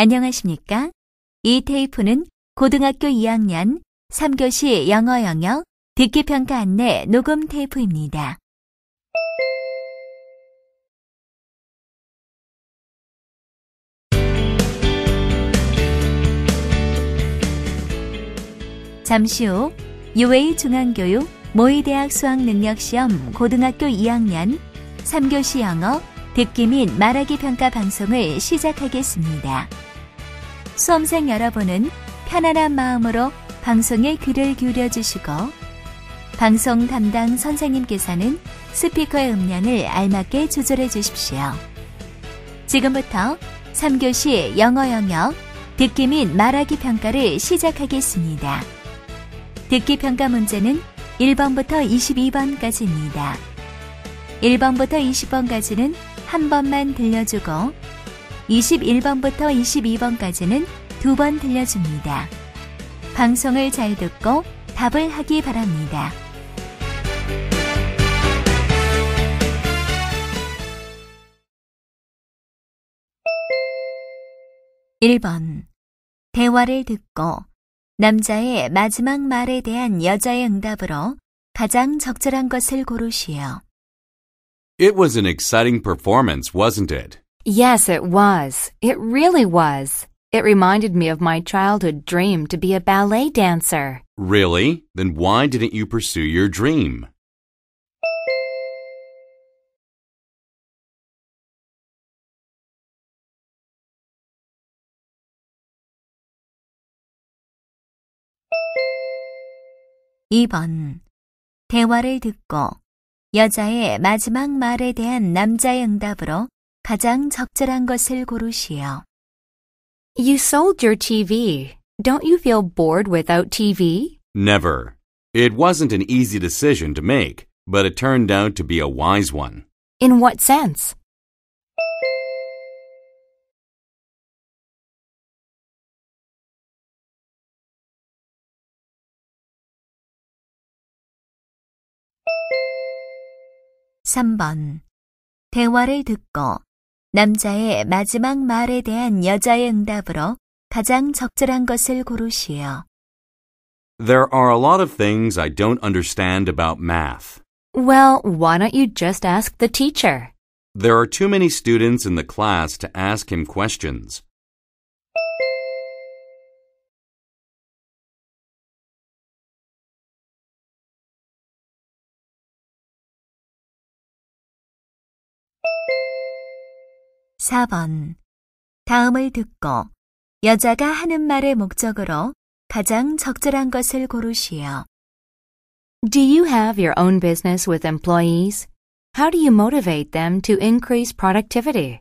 안녕하십니까? 이 테이프는 고등학교 2학년 3교시 영어 영역 듣기 평가 안내 녹음 테이프입니다. 잠시 후 UA 중앙교육 모의대학 수학능력시험 고등학교 2학년 3교시 영어 듣기 및 말하기 평가 방송을 시작하겠습니다. 수험생 여러분은 편안한 마음으로 방송에 귀를 기울여 주시고 방송 담당 선생님께서는 스피커의 음량을 알맞게 조절해 주십시오. 지금부터 3교시 영어 영역 듣기 및 말하기 평가를 시작하겠습니다. 듣기 평가 문제는 1번부터 22번까지입니다. 1번부터 20번까지는 한 번만 들려주고 21번부터 22번까지는 두 번 들려줍니다. 방송을 잘 듣고 답을 하기 바랍니다. 1번. 대화를 듣고 남자의 마지막 말에 대한 여자의 응답으로 가장 적절한 것을 고르시오. It was an exciting performance, wasn't it? Yes, it was. It really was. It reminded me of my childhood dream to be a ballet dancer. Really? Then why didn't you pursue your dream? (2번) 대화를 듣고 여자의 마지막 말에 대한 남자의 응답으로 가장 적절한 것을 고르시오. You sold your TV. Don't you feel bored without TV? Never. It wasn't an easy decision to make, but it turned out to be a wise one. In what sense? (3번) 대화를 듣고 남자의 마지막 말에 대한 여자의 응답으로 가장 적절한 것을 고르시오. There are a lot of things I don't understand about math. Well, why don't you just ask the teacher? There are too many students in the class to ask him questions. (4번) 다음을 듣고 여자가 하는 말의 목적으로 가장 적절한 것을 고르시오. Do you have your own business with employees? How do you motivate them to increase productivity?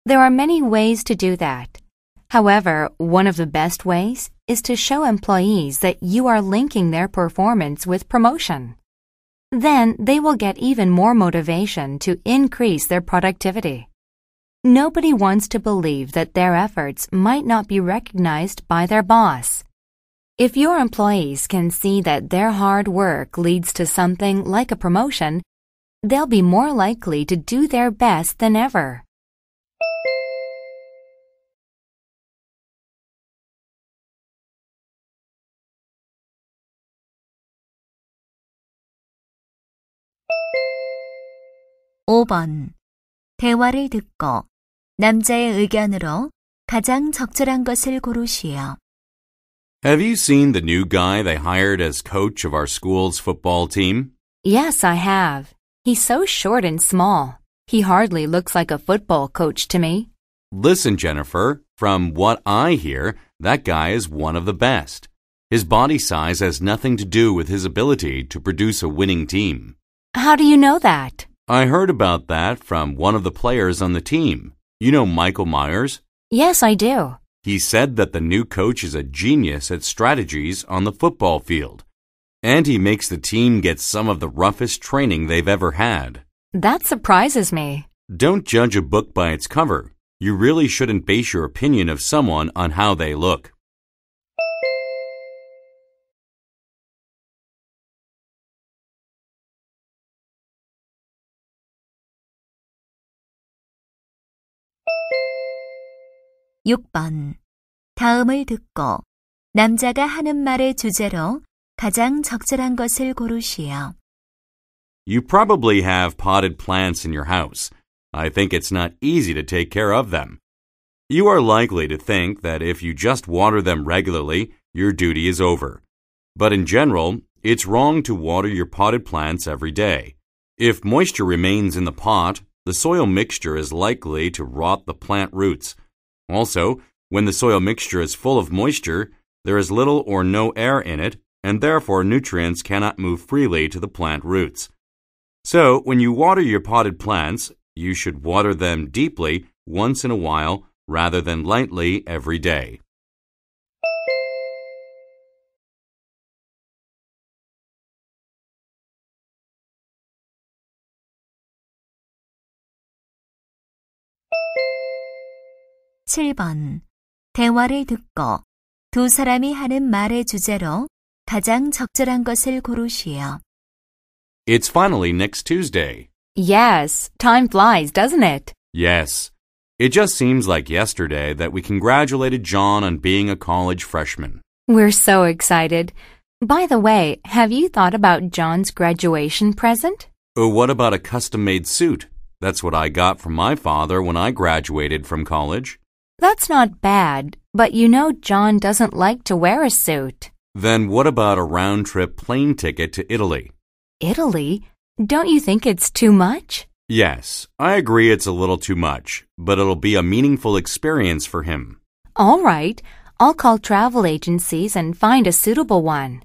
There are many ways to do that. However, one of the best ways is to show employees that you are linking their performance with promotion. Then they will get even more motivation to increase their productivity. Nobody wants to believe that their efforts might not be recognized by their boss. If your employees can see that their hard work leads to something like a promotion, they'll be more likely to do their best than ever. (5번) 대화를 듣고 남자의 의견으로 가장 적절한 것을 고르시오. Have you seen the new guy they hired as coach of our school's football team? Yes, I have. He's so short and small. He hardly looks like a football coach to me. Listen, Jennifer, from what I hear, that guy is one of the best. His body size has nothing to do with his ability to produce a winning team. How do you know that? I heard about that from one of the players on the team. You know Michael Myers? Yes, I do. He said that the new coach is a genius at strategies on the football field. And he makes the team get some of the roughest training they've ever had. That surprises me. Don't judge a book by its cover. You really shouldn't base your opinion of someone on how they look. 6번. 다음을 듣고 남자가 하는 말의 주제로 가장 적절한 것을 고르시오. You probably have potted plants in your house. I think it's not easy to take care of them. You are likely to think that if you just water them regularly, your duty is over. But in general, it's wrong to water your potted plants every day. If moisture remains in the pot, the soil mixture is likely to rot the plant roots. Also, when the soil mixture is full of moisture, there is little or no air in it, and therefore nutrients cannot move freely to the plant roots. So, when you water your potted plants, you should water them deeply once in a while rather than lightly every day. (7번) 대화를 듣고 두 사람이 하는 말의 주제로 가장 적절한 것을 고르시오. It's finally next Tuesday. Yes, time flies, doesn't it? Yes. It just seems like yesterday that we congratulated John on being a college freshman. We're so excited. By the way, have you thought about John's graduation present? What about a custom-made suit? That's what I got from my father when I graduated from college. That's not bad, but you know John doesn't like to wear a suit. Then what about a round-trip plane ticket to Italy? Italy? Don't you think it's too much? Yes, I agree it's a little too much, but it'll be a meaningful experience for him. All right, I'll call travel agencies and find a suitable one.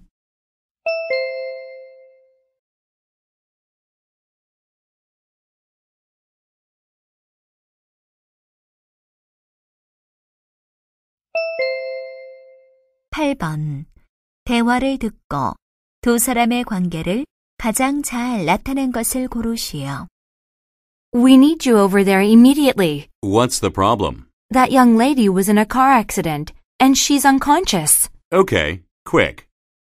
(8번) 대화를 듣고 두 사람의 관계를 가장 잘 나타낸 것을 고르시오. We need you over there immediately. What's the problem? That young lady was in a car accident, and she's unconscious. Okay, quick.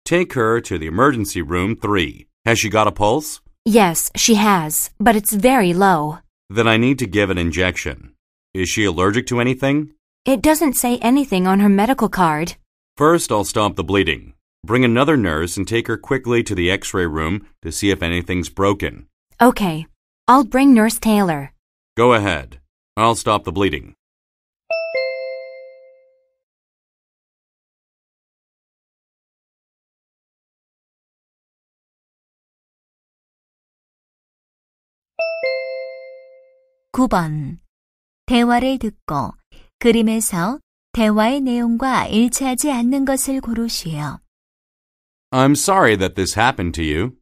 Take her to the emergency room 3. Has she got a pulse? Yes, she has, but it's very low. Then I need to give an injection. Is she allergic to anything? It doesn't say anything on her medical card. First, I'll stop the bleeding. Bring another nurse and take her quickly to the X-ray room to see if anything's broken. Okay, I'll bring Nurse Taylor. Go ahead. I'll stop the bleeding. (9번) 대화를 듣고 그림에서 대화의 내용과 일치하지 않는 것을 고르시오. I'm sorry that this happened to you.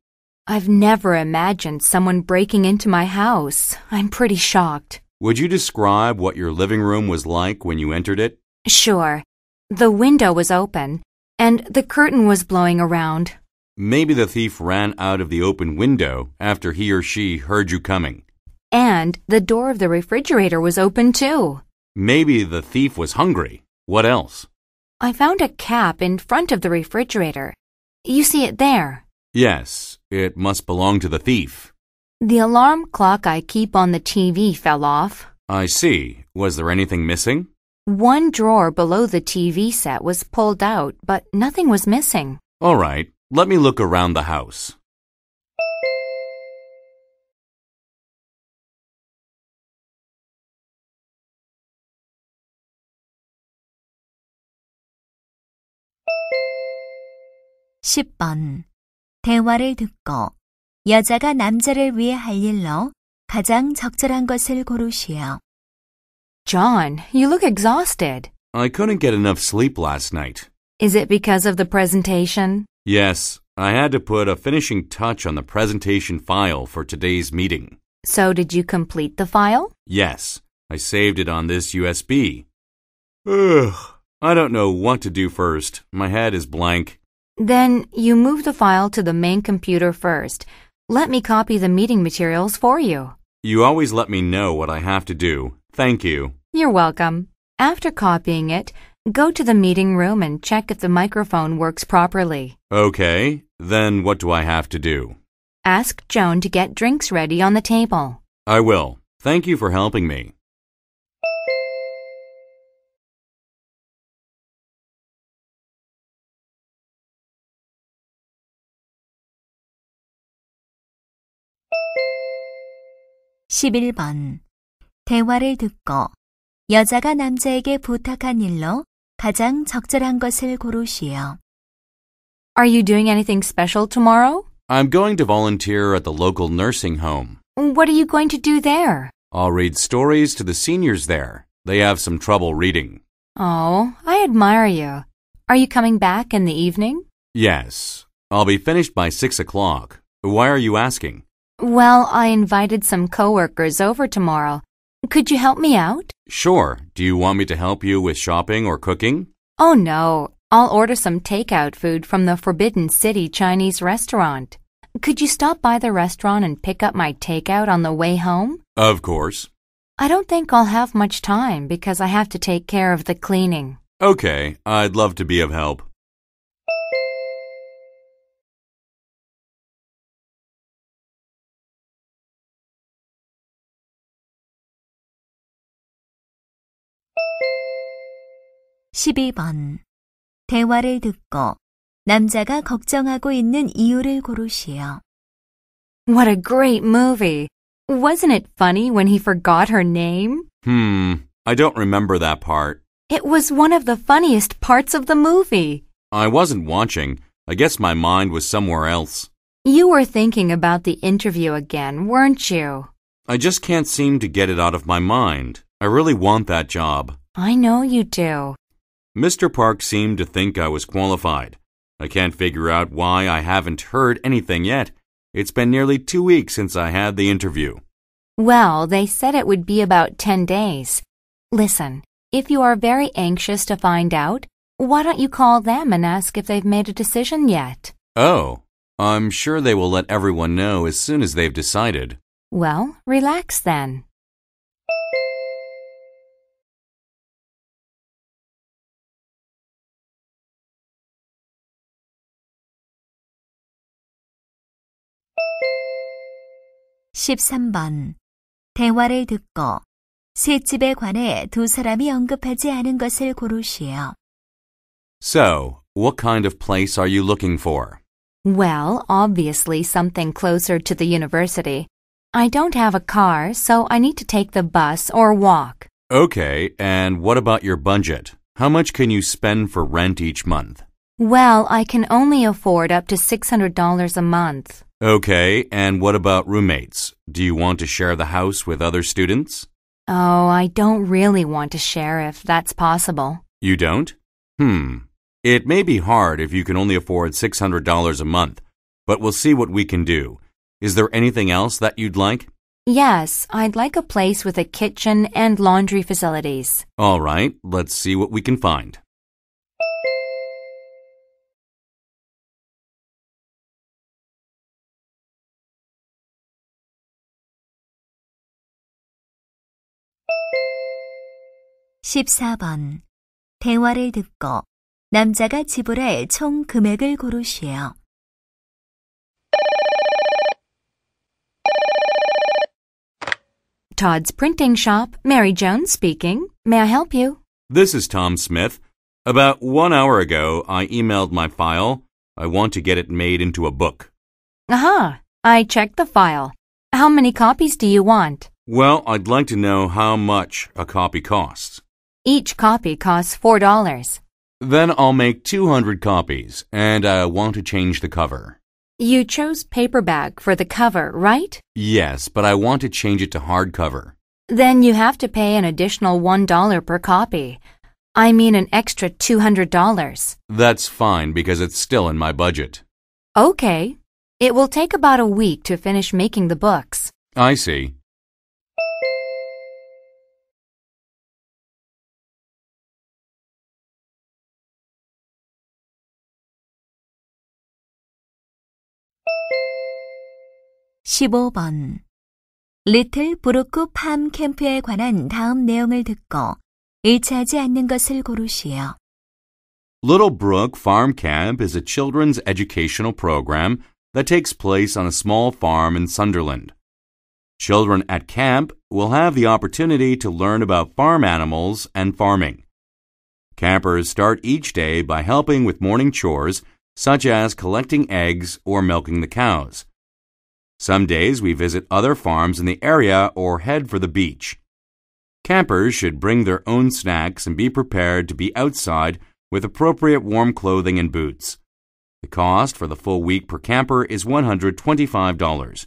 I've never imagined someone breaking into my house. I'm pretty shocked. Would you describe what your living room was like when you entered it? Sure. The window was open, and the curtain was blowing around. Maybe the thief ran out of the open window after he or she heard you coming. And the door of the refrigerator was open too. Maybe the thief was hungry. What else? I found a cap in front of the refrigerator. You see it there. Yes, it must belong to the thief. The alarm clock I keep on the TV fell off. I see. Was there anything missing? One drawer below the TV set was pulled out, but nothing was missing. All right, let me look around the house. (10번) 대화를 듣고 여자가 남자를 위해 할 일로 가장 적절한 것을 고르시오. John, you look exhausted. I couldn't get enough sleep last night. Is it because of the presentation? Yes, I had to put a finishing touch on the presentation file for today's meeting. So did you complete the file? Yes, I saved it on this USB. Ugh, I don't know what to do first. My head is blank. Then you move the file to the main computer first. Let me copy the meeting materials for you. You always let me know what I have to do. Thank you. You're welcome. After copying it, go to the meeting room and check if the microphone works properly. Okay, then what do I have to do? Ask Joan to get drinks ready on the table. I will. Thank you for helping me. 11번. 대화를 듣고 여자가 남자에게 부탁한 일로 가장 적절한 것을 고르시오. Are you doing anything special tomorrow? I'm going to volunteer at the local nursing home. What are you going to do there? I'll read stories to the seniors there. They have some trouble reading. Oh, I admire you. Are you coming back in the evening? Yes. I'll be finished by 6 o'clock. Why are you asking? Well, I invited some coworkers over tomorrow. Could you help me out? Sure. Do you want me to help you with shopping or cooking? Oh, no. I'll order some takeout food from the Forbidden City Chinese restaurant. Could you stop by the restaurant and pick up my takeout on the way home? Of course. I don't think I'll have much time because I have to take care of the cleaning. Okay, I'd love to be of help. (12번) 대화를 듣고 남자가 걱정하고 있는 이유를 고르시오. What a great movie! Wasn't it funny when he forgot her name? I don't remember that part. It was one of the funniest parts of the movie. I wasn't watching. I guess my mind was somewhere else. You were thinking about the interview again, weren't you? I just can't seem to get it out of my mind. I really want that job. I know you do. Mr. Park seemed to think I was qualified. I can't figure out why I haven't heard anything yet. It's been nearly 2 weeks since I had the interview. Well, they said it would be about 10 days. Listen, if you are very anxious to find out, why don't you call them and ask if they've made a decision yet? Oh, I'm sure they will let everyone know as soon as they've decided. Well, relax then. (13번) 대화를 듣고 셋집에 관해 두 사람이 언급하지 않은 것을 고르시오. So, what kind of place are you looking for? Well, obviously something closer to the university. I don't have a car, so I need to take the bus or walk. Okay, and what about your budget? How much can you spend for rent each month? Well, I can only afford up to $600 a month. Okay, and what about roommates? Do you want to share the house with other students? Oh, I don't really want to share if that's possible. You don't? It may be hard if you can only afford $600 a month, but we'll see what we can do. Is there anything else that you'd like? Yes, I'd like a place with a kitchen and laundry facilities. All right, let's see what we can find. (14번) 대화를 듣고 남자가 지불할 총 금액을 고르시오. Todd's Printing Shop, Mary Jones speaking. May I help you? This is Tom Smith. About 1 hour ago, I emailed my file. I want to get it made into a book. Aha, I checked the file. How many copies do you want? Well, I'd like to know how much a copy costs. Each copy costs $4. Then I'll make 200 copies, and I want to change the cover. You chose paperback for the cover, right? Yes, but I want to change it to hardcover. Then you have to pay an additional $1 per copy. I mean an extra $200. That's fine because it's still in my budget. Okay. It will take about a week to finish making the books. I see. (15번) 리틀 브루크 팜 캠프에 관한 다음 내용을 듣고 일치하지 않는 것을 고르시오. Little Brook Farm Camp is a children's educational program that takes place on a small farm in Sunderland. Children at camp will have the opportunity to learn about farm animals and farming. Campers start each day by helping with morning chores, such as collecting eggs or milking the cows. Some days we visit other farms in the area or head for the beach. Campers should bring their own snacks and be prepared to be outside with appropriate warm clothing and boots. The cost for the full week per camper is $125.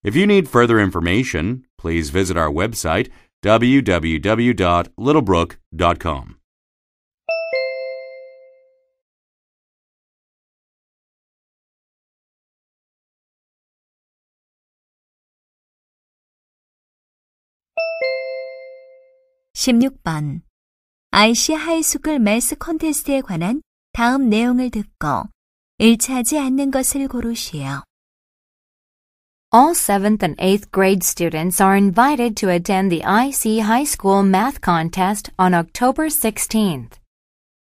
If you need further information, please visit our website www.littlebrook.com. (16번) IC 하이스쿨 매스 콘테스트에 관한 다음 내용을 듣고 일치하지 않는 것을 고르시오. All 7th and 8th grade students are invited to attend the IC High School Math Contest on October 16th.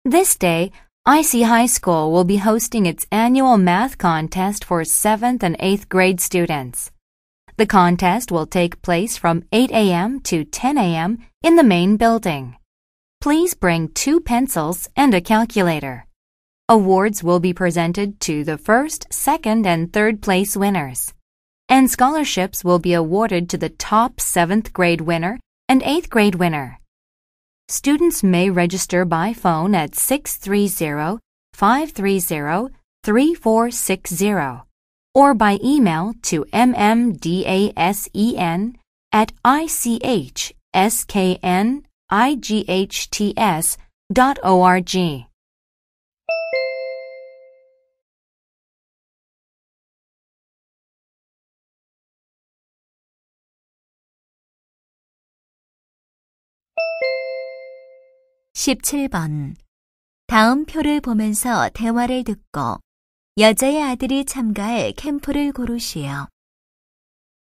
This day, IC High School will be hosting its annual math contest for 7th and 8th grade students. The contest will take place from 8 a.m. to 10 a.m. in the main building. Please bring 2 pencils and a calculator. Awards will be presented to the first, second, and third place winners. And scholarships will be awarded to the top 7th grade winner and 8th grade winner. Students may register by phone at 630-530-3460 or by email to mmdasen@ichsknights.org. (17번) 다음 표를 보면서 대화를 듣고 여자의 아들이 참가할 캠프를 고르시오.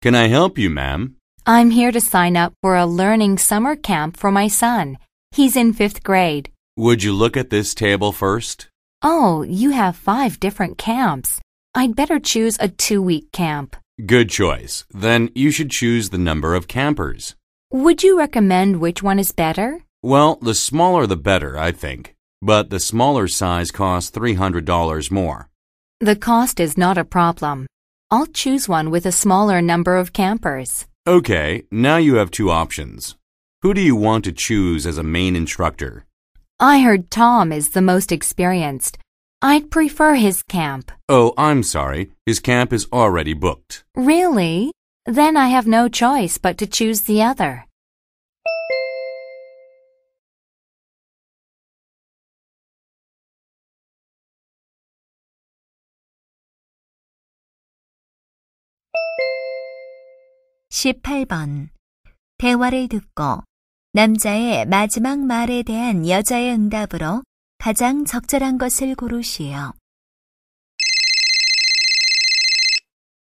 Can I help you, ma'am? I'm here to sign up for a learning summer camp for my son. He's in 5th grade. Would you look at this table first? Oh, you have 5 different camps. I'd better choose a 2-week camp. Good choice. Then you should choose the number of campers. Would you recommend which one is better? Well, the smaller the better, I think. But the smaller size costs $300 more. The cost is not a problem. I'll choose one with a smaller number of campers. Okay, now you have 2 options. Who do you want to choose as a main instructor? I heard Tom is the most experienced. I'd prefer his camp. Oh, I'm sorry. His camp is already booked. Really? Then I have no choice but to choose the other. (18번) 대화를 듣고 남자의 마지막 말에 대한 여자의 응답으로 가장 적절한 것을 고르시오.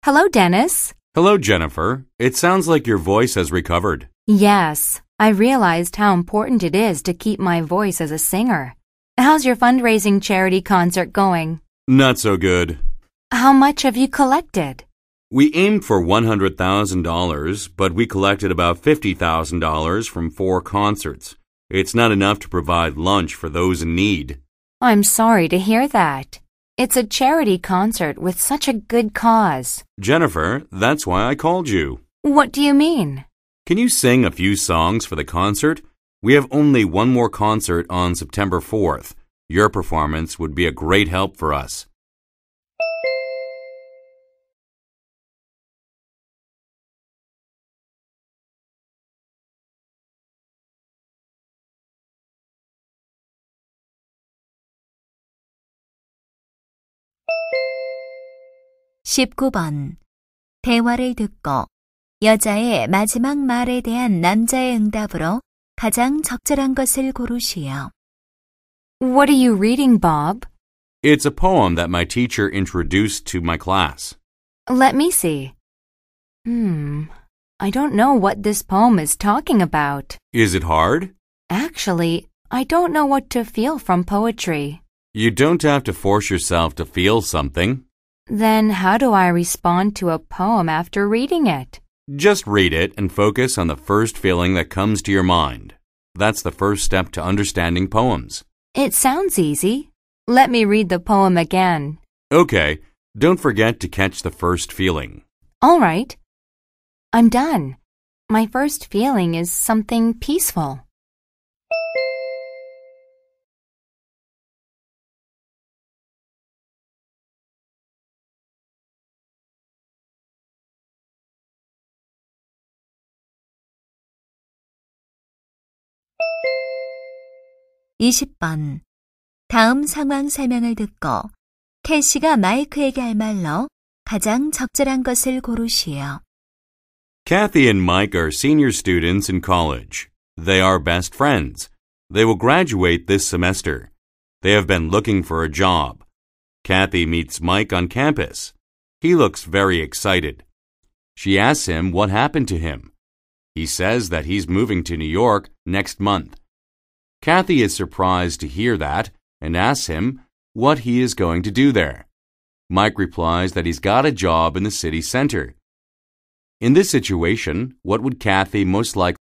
Hello, Dennis. Hello, Jennifer. It sounds like your voice has recovered. Yes, I realized how important it is to keep my voice as a singer. How's your fundraising charity concert going? Not so good. How much have you collected? We aimed for $100,000, but we collected about $50,000 from 4 concerts. It's not enough to provide lunch for those in need. I'm sorry to hear that. It's a charity concert with such a good cause. Jennifer, that's why I called you. What do you mean? Can you sing a few songs for the concert? We have only one more concert on September 4th. Your performance would be a great help for us. (19번) 대화를 듣고 여자의 마지막 말에 대한 남자의 응답으로 가장 적절한 것을 고르시오. What are you reading, Bob? It's a poem that my teacher introduced to my class. Let me see. I don't know what this poem is talking about. Is it hard? Actually, I don't know what to feel from poetry. You don't have to force yourself to feel something. Then how do I respond to a poem after reading it? Just read it and focus on the first feeling that comes to your mind. That's the first step to understanding poems. It sounds easy. Let me read the poem again. Okay, don't forget to catch the first feeling. All right. I'm done. My first feeling is something peaceful. (20번) 다음 상황 설명을 듣고 캐시가 마이크에게 할 말로 가장 적절한 것을 고르시오. Kathy and Mike are senior students in college. They are best friends. They will graduate this semester. They have been looking for a job. Kathy meets Mike on campus. He looks very excited. She asks him what happened to him. He says that he's moving to New York next month. Kathy is surprised to hear that and asks him what he is going to do there. Mike replies that he's got a job in the city center. In this situation, what would Kathy most likely